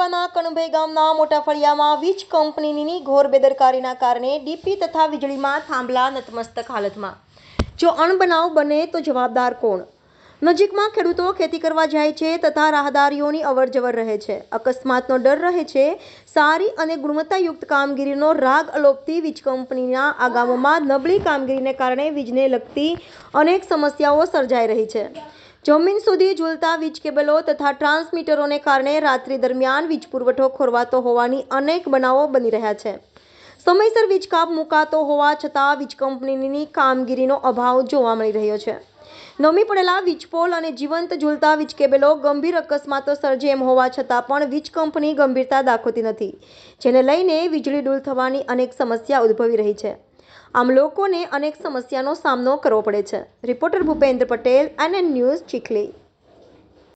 તાલુકાના કણભાઈ ગામના મોટા ફળિયામાં વીજ કંપનીની ઘોર બેદરકારીના કારણે ડીપી તથા વીજળીમાં થાંભલા નતમસ્તક હાલતમાં। જો અણબનાવ બને તો જવાબદાર કોણ? નજીકમાં ખેડૂતો ખેતી કરવા જાય છે તથા રાહદારીઓની અવરજવર રહે છે। અકસ્માતનો ડર રહે છે। સારી અને ગુણવત્તાયુક્ત કામગીરીનો રાગ અલોપતી વીજ કંપનીના આ ગામોમાં નબળી કામગીરીને કારણે વીજને લગતી અનેક સમસ્યાઓ સર્જાઈ રહી છે। જમીન સુધી ઝૂલતા વીજ કેબલો તથા ટ્રાન્સમીટરોને કારણે રાત્રિ દરમિયાન વીજ પુરવઠો ખોરવાતો હોવાની અનેક બનાવો બની રહ્યા છે। સમયસર વીજ કાપ મુકાતો હોવા છતાં વીજ કંપનીની કામગીરીનો અભાવ જોવા મળી રહ્યો છે। નમી પડેલા વીજપોલ અને જીવંત ઝૂલતા વીજ કેબલો ગંભીર અકસ્માતો સર્જે એમ હોવા છતાં પણ વીજ કંપની ગંભીરતા દાખવતી નથી, જેને લઈને વીજળી ડૂલ થવાની અનેક સમસ્યા ઉદ્ભવી રહી છે। આમ લોકોને અનેક સમસ્યાનો સામનો કરવો પડે છે। Reporter Bhupendra Patel, NN news, Chikhli.